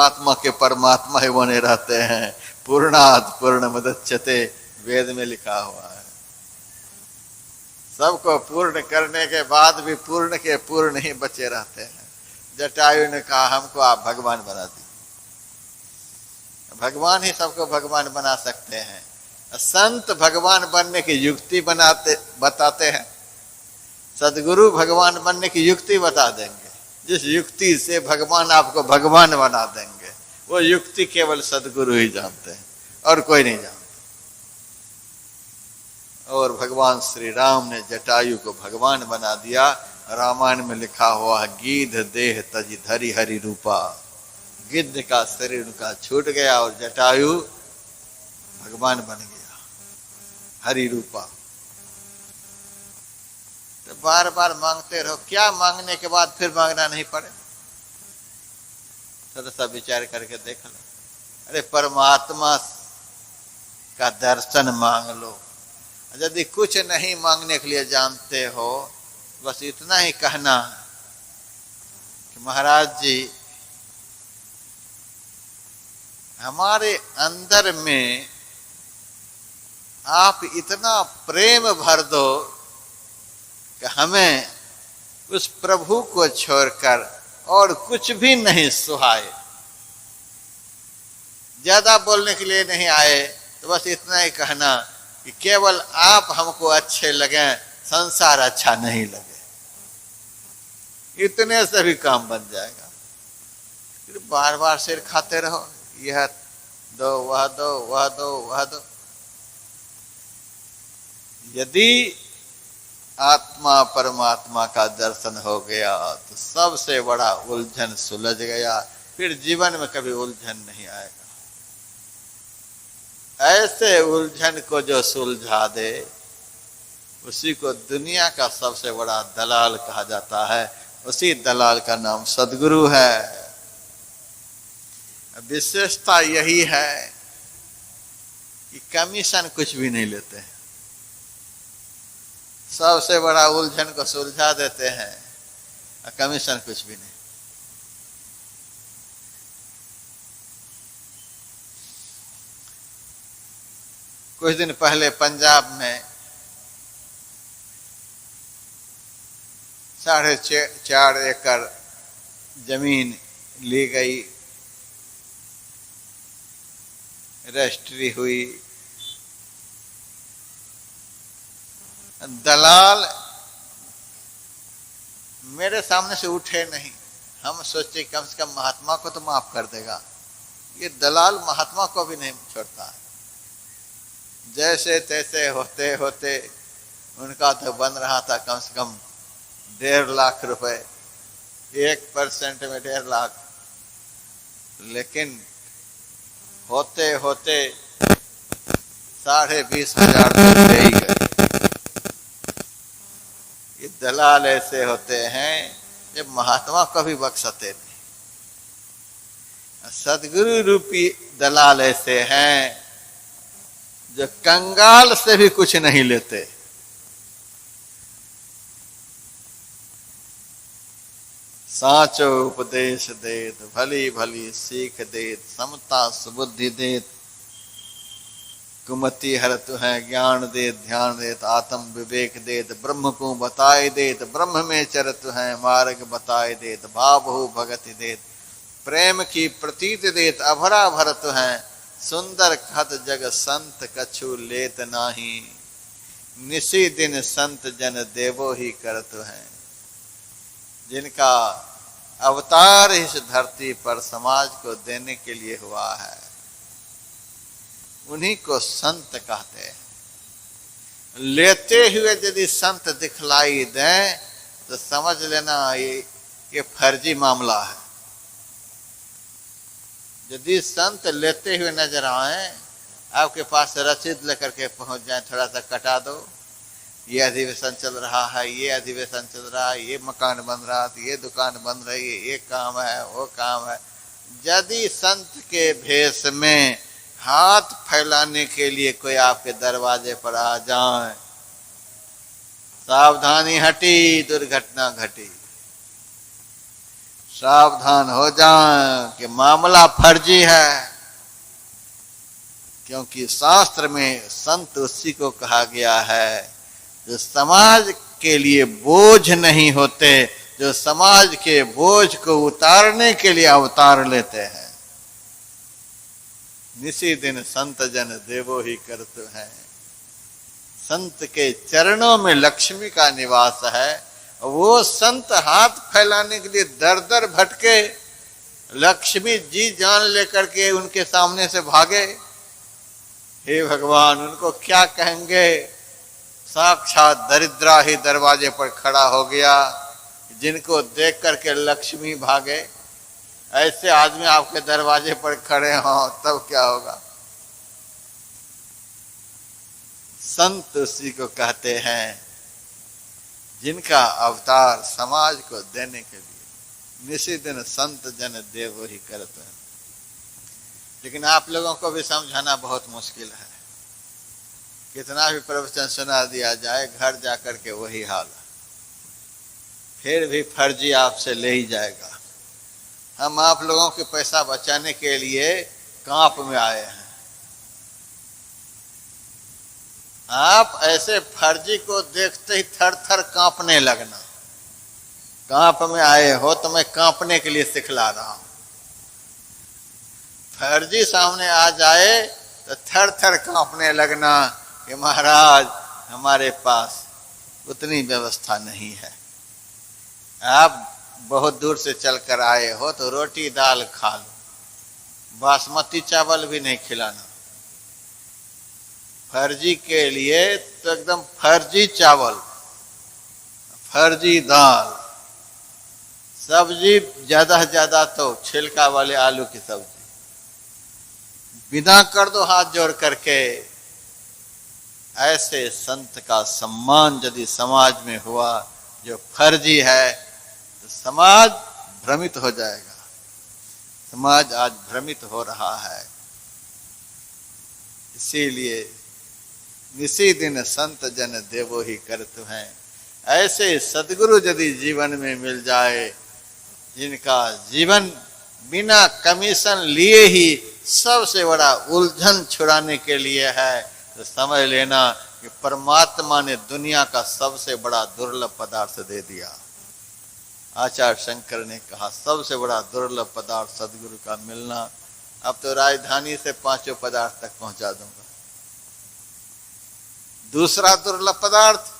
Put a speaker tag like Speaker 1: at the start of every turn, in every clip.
Speaker 1: परमात्मा के परमात्मा ही बने रहते हैं। पूर्णात् पूर्णमुदच्यते वेद में लिखा हुआ है। सबको पूर्ण करने के बाद भी पूर्ण के पूर्ण ही बचे रहते हैं। जटायु ने कहा हमको आप भगवान बना दी। भगवान ही सबको भगवान बना सकते हैं। संत भगवान बनने की युक्ति बताते हैं। सदगुरु भगवान बनने की युक्ति बता देंगे। जिस युक्ति से भगवान आपको भगवान बना देंगे, वो युक्ति केवल सदगुरु ही जानते हैं और कोई नहीं जानता। और भगवान श्री राम ने जटायु को भगवान बना दिया। रामायण में लिखा हुआ है, गीध देह तजी धरी हरि रूपा। गिद्ध का शरीर उनका छूट गया और जटायु भगवान बन गया, हरि रूपा। तो बार बार मांगते रहो, क्या मांगने के बाद फिर मांगना नहीं पड़े? थोड़ा सा विचार करके देख लो। अरे परमात्मा का दर्शन मांग लो। यदि कुछ नहीं मांगने के लिए जानते हो, बस इतना ही कहना कि महाराज जी हमारे अंदर में आप इतना प्रेम भर दो कि हमें उस प्रभु को छोड़कर और कुछ भी नहीं सुहाए। ज्यादा बोलने के लिए नहीं आए, तो बस इतना ही कहना कि केवल आप हमको अच्छे लगे, संसार अच्छा नहीं लगे। इतने से भी काम बन जाएगा। फिर बार बार सिर खाते रहो, यह दो वह दो वह दो वह दो। यदि आत्मा परमात्मा का दर्शन हो गया तो सबसे बड़ा उलझन सुलझ गया। फिर जीवन में कभी उलझन नहीं आएगा। ऐसे उलझन को जो सुलझा दे, उसी को दुनिया का सबसे बड़ा दलाल कहा जाता है। उसी दलाल का नाम सदगुरु है। विशेषता यही है कि कमीशन कुछ भी नहीं लेते हैं। सबसे बड़ा उलझन को सुलझा देते हैं और कमीशन कुछ भी नहीं। कुछ दिन पहले पंजाब में 4.5 एकड़ जमीन ली गई, रजिस्ट्री हुई। दलाल मेरे सामने से उठे नहीं। हम सोचे कम से कम महात्मा को तो माफ कर देगा। ये दलाल महात्मा को भी नहीं छोड़ता है। जैसे तैसे होते होते उनका तो बन रहा था कम से कम 1.5 लाख रुपए, 1% में 1.5 लाख। लेकिन होते होते 20,500 रुपये ही गए। ये दलाल ऐसे होते हैं जब महात्मा को भी बख्शते नहीं। सदगुरु रूपी दलाल ऐसे हैं जो कंगाल से भी कुछ नहीं लेते। साचो उपदेश देत, भली भली सीख देत, समता सुबुद्धि देत, कुमति हरत है ज्ञान देत, ध्यान देत, आत्म विवेक देत, ब्रह्म को बताए देत, ब्रह्म में चरत है मार्ग बताए देत, भावहु भगति देत, प्रेम की प्रतीत देत, अभरा भरत है सुंदर खत जग संत कछु लेत नाही, निसी दिन संत जन देवो ही करत है। जिनका अवतार इस धरती पर समाज को देने के लिए हुआ है, उन्हीं को संत कहते हैं। लेते हुए यदि संत दिखलाई दें तो समझ लेना ये फर्जी मामला है। यदि संत लेते हुए नजर आए, आपके पास रसीद लेकर के पहुंच जाए, थोड़ा सा कटा दो, ये अधिवेशन चल रहा है, ये अधिवेशन चल रहा है, ये मकान बन रहा है, ये दुकान बन रही है, ये काम है, वो काम है। यदि संत के भेष में हाथ फैलाने के लिए कोई आपके दरवाजे पर आ जाए, सावधानी हटी, दुर्घटना घटी। सावधान हो जाएं कि मामला फर्जी है, क्योंकि शास्त्र में संत उसी को कहा गया है जो समाज के लिए बोझ नहीं होते, जो समाज के बोझ को उतारने के लिए अवतार लेते हैं। निसी दिन संत जन देवो ही करते हैं। संत के चरणों में लक्ष्मी का निवास है। वो संत हाथ फैलाने के लिए दर दर भटके, लक्ष्मी जी जान लेकर के उनके सामने से भागे। हे भगवान, उनको क्या कहेंगे? साक्षात दरिद्रा ही दरवाजे पर खड़ा हो गया, जिनको देख करके लक्ष्मी भागे। ऐसे आदमी आपके दरवाजे पर खड़े हों तब क्या होगा? संत उसी को कहते हैं जिनका अवतार समाज को देने के लिए। निसी दिन संत जन देव ही करते हैं। लेकिन आप लोगों को भी समझाना बहुत मुश्किल है। कितना भी प्रवचन सुना दिया जाए, घर जाकर के वही हाल है, फिर भी फर्जी आपसे ले ही जाएगा। हम आप लोगों के पैसा बचाने के लिए कांप में आए हैं। आप ऐसे फर्जी को देखते ही थर थर कांपने लगना। कांप में आए हो तो मैं कांपने के लिए सिखला रहा हूं। फर्जी सामने आ जाए तो थर थर कांपने लगना कि महाराज हमारे पास उतनी व्यवस्था नहीं है। आप बहुत दूर से चलकर आए हो तो रोटी दाल खा लो, बासमती चावल भी नहीं खिलाना। फर्जी के लिए तो एकदम फर्जी चावल, फर्जी दाल, सब्जी ज्यादा से ज्यादा तो छिलका वाले आलू की सब्जी। विदा कर दो हाथ जोड़ करके। ऐसे संत का सम्मान यदि समाज में हुआ जो फर्जी है, तो समाज भ्रमित हो जाएगा। समाज आज भ्रमित हो रहा है। इसीलिए निसी दिन संत जन देवो ही करते हैं। ऐसे सदगुरु यदि जीवन में मिल जाए, जिनका जीवन बिना कमीशन लिए ही सबसे बड़ा उलझन छुड़ाने के लिए है, तो समझ लेना कि परमात्मा ने दुनिया का सबसे बड़ा दुर्लभ पदार्थ दे दिया। आचार्य शंकर ने कहा सबसे बड़ा दुर्लभ पदार्थ सदगुरु का मिलना। अब तो राजधानी से पांचों पदार्थ तक पहुंचा दूंगा। दूसरा दुर्लभ पदार्थ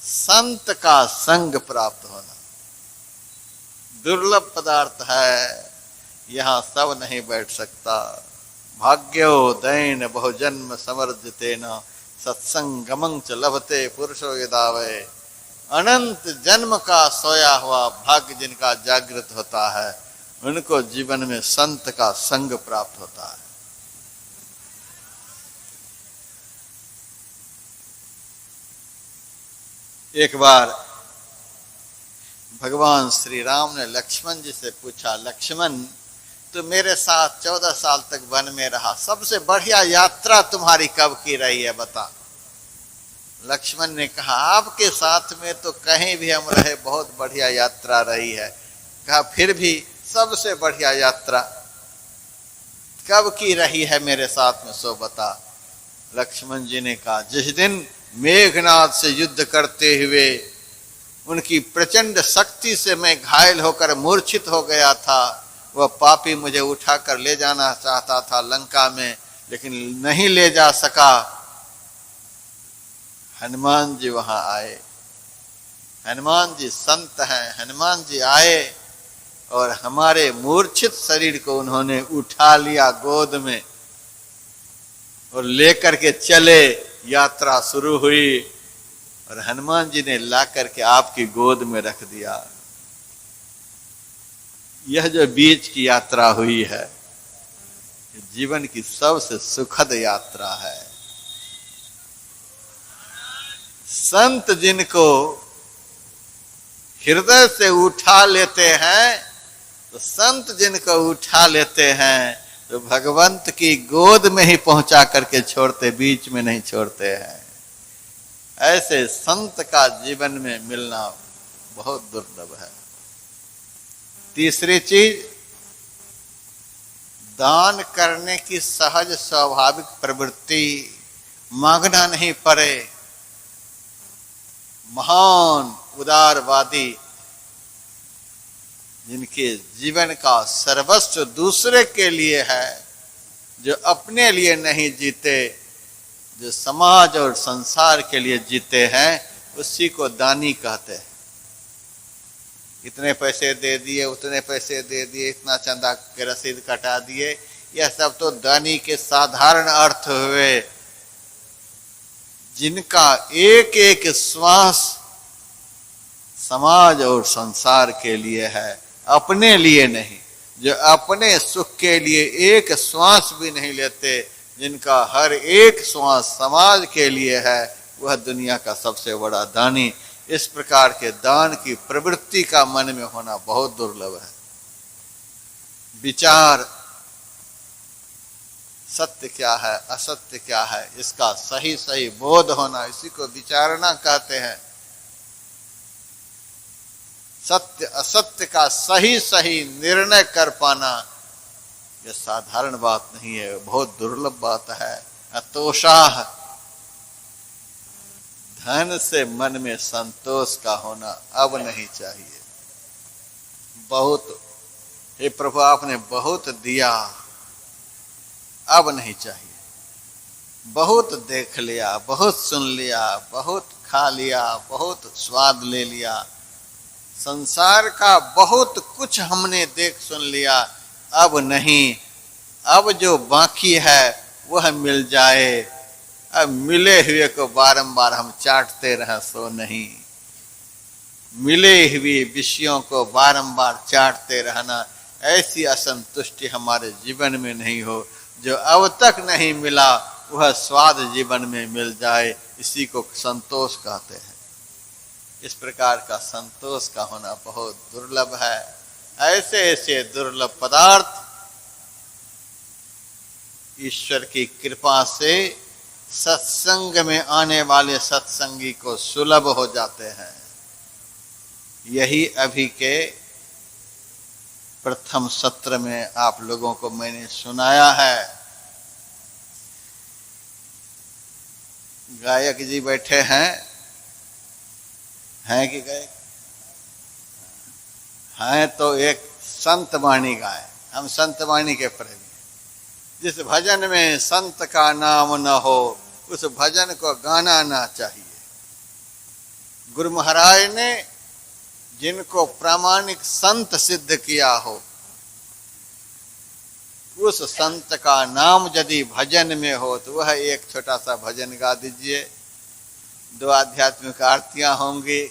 Speaker 1: संत का संग प्राप्त होना दुर्लभ पदार्थ है। यहां सब नहीं बैठ सकता। भाग्यो दैन बहुजन्म समर्जितेन सत्संगमं च लभते पुरुषो यदावै। अनंत जन्म का सोया हुआ भाग्य जिनका जागृत होता है, उनको जीवन में संत का संग प्राप्त होता है। एक बार भगवान श्री राम ने लक्ष्मण जी से पूछा, लक्ष्मण तो मेरे साथ 14 साल तक वन में रहा, सबसे बढ़िया यात्रा तुम्हारी कब की रही है बता। लक्ष्मण ने कहा आपके साथ में तो कहीं भी हम रहे बहुत बढ़िया यात्रा रही है। कहा फिर भी सबसे बढ़िया यात्रा कब की रही है मेरे साथ में सो बता। लक्ष्मण जी ने कहा जिस दिन मेघनाद से युद्ध करते हुए उनकी प्रचंड शक्ति से मैं घायल होकर मूर्छित हो गया था। वह पापी मुझे उठाकर ले जाना चाहता था लंका में, लेकिन नहीं ले जा सका। हनुमान जी वहां आए। हनुमान जी संत हैं। हनुमान जी आए और हमारे मूर्छित शरीर को उन्होंने उठा लिया गोद में और लेकर के चले। यात्रा शुरू हुई और हनुमान जी ने ला करके आपकी गोद में रख दिया। यह जो बीच की यात्रा हुई है, जीवन की सबसे सुखद यात्रा है। संत जिनको हृदय से उठा लेते हैं, तो संत जिनको उठा लेते हैं तो भगवंत की गोद में ही पहुंचा करके छोड़ते, बीच में नहीं छोड़ते हैं। ऐसे संत का जीवन में मिलना बहुत दुर्लभ है। तीसरी चीज, दान करने की सहज स्वाभाविक प्रवृत्ति, मांगना नहीं पड़े। महान उदारवादी जिनके जीवन का सर्वस्व दूसरे के लिए है, जो अपने लिए नहीं जीते, जो समाज और संसार के लिए जीते हैं, उसी को दानी कहते हैं। इतने पैसे दे दिए, उतने पैसे दे दिए, इतना चंदा के रसीद कटा दिए, यह सब तो दानी के साधारण अर्थ हुए। जिनका एक एक श्वास समाज और संसार के लिए है, अपने लिए नहीं, जो अपने सुख के लिए एक श्वास भी नहीं लेते, जिनका हर एक श्वास समाज के लिए है, वह दुनिया का सबसे बड़ा दानी। इस प्रकार के दान की प्रवृत्ति का मन में होना बहुत दुर्लभ है। विचार, सत्य क्या है, असत्य क्या है, इसका सही सही बोध होना, इसी को विचारना कहते हैं। सत्य असत्य का सही सही निर्णय कर पाना, यह साधारण बात नहीं है, बहुत दुर्लभ बात है। अतोषाह, धन से मन में संतोष का होना अब नहीं चाहिए। बहुत, हे प्रभु आपने बहुत दिया, अब नहीं चाहिए। बहुत देख लिया, बहुत सुन लिया, बहुत खा लिया, बहुत स्वाद ले लिया, संसार का बहुत कुछ हमने देख सुन लिया, अब नहीं। अब जो बाकी है वह मिल जाए। अब मिले हुए को बारंबार हम चाटते रहें सो नहीं। मिले हुए विषयों को बारंबार चाटते रहना, ऐसी असंतुष्टि हमारे जीवन में नहीं हो। जो अब तक नहीं मिला वह स्वाद जीवन में मिल जाए, इसी को संतोष कहते हैं। इस प्रकार का संतोष का होना बहुत दुर्लभ है। ऐसे ऐसे दुर्लभ पदार्थ ईश्वर की कृपा से सत्संग में आने वाले सत्संगी को सुलभ हो जाते हैं। यही अभी के प्रथम सत्र में आप लोगों को मैंने सुनाया है। गायक जी बैठे हैं कि गायक हैं, तो एक संत वाणी गाए। हम संत वाणी के प्रेमी। जिस भजन में संत का नाम न हो, उस भजन को गाना ना चाहिए। गुरु महाराज ने जिनको प्रामाणिक संत सिद्ध किया हो, उस संत का नाम यदि भजन में हो तो वह एक छोटा सा भजन गा दीजिए। 2 आध्यात्मिक आरतियां होंगी।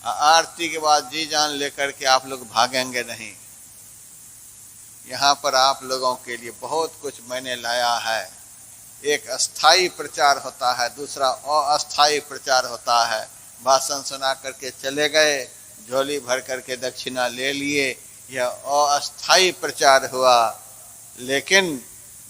Speaker 1: आरती के बाद जी जान लेकर के आप लोग भागेंगे नहीं। यहाँ पर आप लोगों के लिए बहुत कुछ मैंने लाया है। एक अस्थाई प्रचार होता है, दूसरा अस्थाई प्रचार होता है। भाषण सुना करके चले गए, झोली भर करके दक्षिणा ले लिए, यह अस्थाई प्रचार हुआ। लेकिन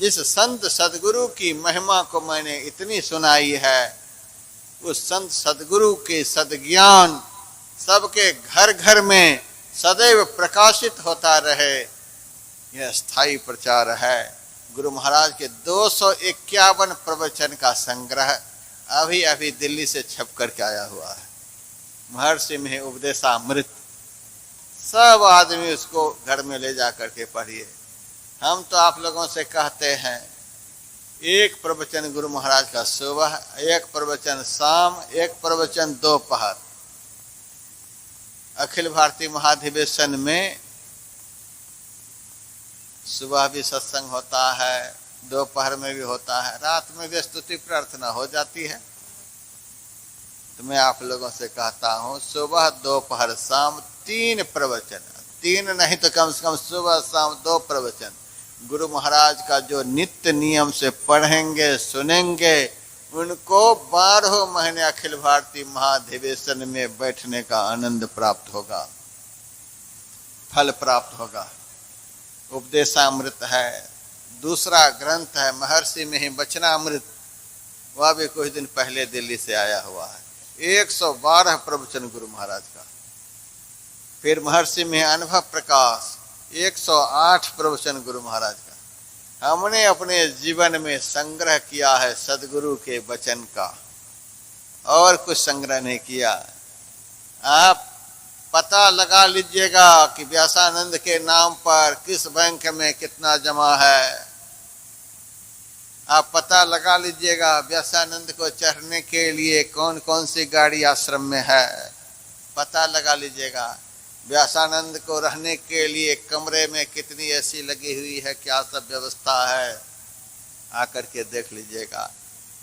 Speaker 1: जिस संत सदगुरु की महिमा को मैंने इतनी सुनाई है, उस संत सदगुरु के सद्ज्ञान सबके घर घर में सदैव प्रकाशित होता रहे, यह स्थायी प्रचार है। गुरु महाराज के 251 प्रवचन का संग्रह अभी अभी दिल्ली से छप करके आया हुआ है। महर्षि में उपदेशामृत, सब आदमी उसको घर में ले जा करके पढ़िए। हम तो आप लोगों से कहते हैं, एक प्रवचन गुरु महाराज का सुबह, एक प्रवचन शाम, एक प्रवचन दोपहर। अखिल भारतीय महाधिवेशन में सुबह भी सत्संग होता है, दोपहर में भी होता है, रात में भी स्तुति प्रार्थना हो जाती है। तो मैं आप लोगों से कहता हूँ, सुबह दोपहर शाम 3 प्रवचन, 3 नहीं तो कम से कम सुबह शाम 2 प्रवचन गुरु महाराज का जो नित्य नियम से पढ़ेंगे सुनेंगे, उनको 12 महीने अखिल भारतीय महाधिवेशन में बैठने का आनंद प्राप्त होगा, फल प्राप्त होगा। उपदेशामृत है, दूसरा ग्रंथ है महर्षि में ही वचनामृत, वह भी कुछ दिन पहले दिल्ली से आया हुआ है। 112 प्रवचन गुरु महाराज का। फिर महर्षि में अनुभव प्रकाश 108 प्रवचन गुरु महाराज का हमने अपने जीवन में संग्रह किया है सदगुरु के वचन का, और कुछ संग्रह नहीं किया। आप पता लगा लीजिएगा कि व्यासानंद के नाम पर किस बैंक में कितना जमा है। आप पता लगा लीजिएगा व्यासानंद को चढ़ने के लिए कौन कौन सी गाड़ी आश्रम में है। पता लगा लीजिएगा व्यासानंद को रहने के लिए कमरे में कितनी एसी लगी हुई है, क्या सब व्यवस्था है, आकर के देख लीजिएगा।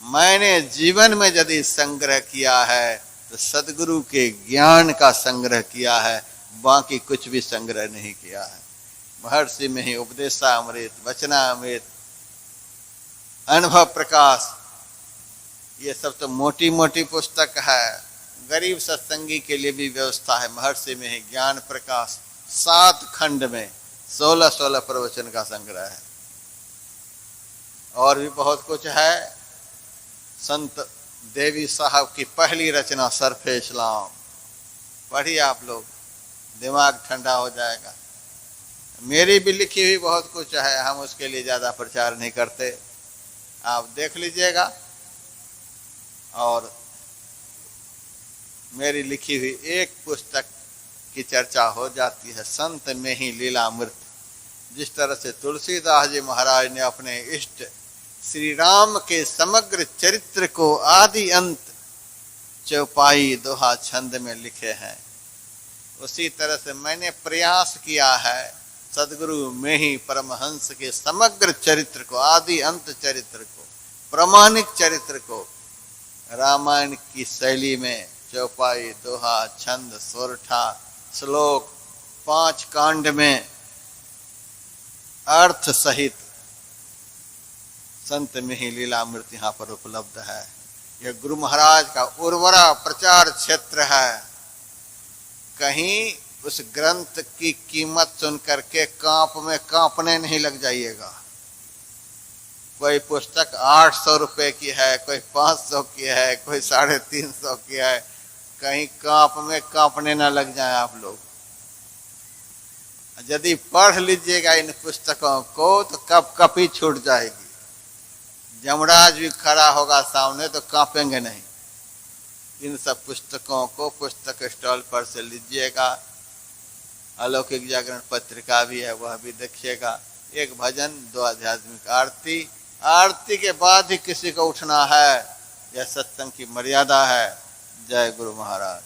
Speaker 1: मैंने जीवन में यदि संग्रह किया है तो सदगुरु के ज्ञान का संग्रह किया है, बाकी कुछ भी संग्रह नहीं किया है। महर्षि में ही उपदेशामृत, वचनामृत, अनुभव प्रकाश, ये सब तो मोटी मोटी पुस्तक है। गरीब सत्संगी के लिए भी व्यवस्था है। महर्षि में ही ज्ञान प्रकाश 7 खंड में 16-16 प्रवचन का संग्रह है। और भी बहुत कुछ है। संत देवी साहब की पहली रचना सरफे इस्लाम पढ़िए आप लोग, दिमाग ठंडा हो जाएगा। मेरी भी लिखी हुई बहुत कुछ है, हम उसके लिए ज़्यादा प्रचार नहीं करते, आप देख लीजिएगा। और मेरी लिखी हुई एक पुस्तक की चर्चा हो जाती है, संत में ही लीलामृत। जिस तरह से तुलसीदास जी महाराज ने अपने इष्ट श्री राम के समग्र चरित्र को आदि अंत चौपाई दोहा छंद में लिखे हैं, उसी तरह से मैंने प्रयास किया है सदगुरु में ही परमहंस के समग्र चरित्र को, आदि अंत चरित्र को, प्रामाणिक चरित्र को रामायण की शैली में चौपाई, दोहा, छंद, सोरठा, श्लोक 5 कांड में अर्थ सहित संत में ही लीलामृत यहाँ पर उपलब्ध है। यह गुरु महाराज का उर्वरा प्रचार क्षेत्र है। कहीं उस ग्रंथ की कीमत सुन करके कांपने नहीं लग जाइएगा। कोई पुस्तक 800 रुपए की है, कोई 500 की है, कोई 350 की है, कहीं कांपने ना लग जाए आप लोग। यदि पढ़ लीजिएगा इन पुस्तकों को तो कब कपी छूट जाएगी। यमराज भी खड़ा होगा सामने तो कांपेंगे नहीं। इन सब पुस्तकों को पुस्तक स्टॉल पर से लीजिएगा। अलौकिक जागरण पत्रिका भी है, वह भी देखिएगा। एक भजन, 2 आध्यात्मिक आरती, आरती के बाद ही किसी को उठना है। यह सत्संग की मर्यादा है। जय गुरु महाराज।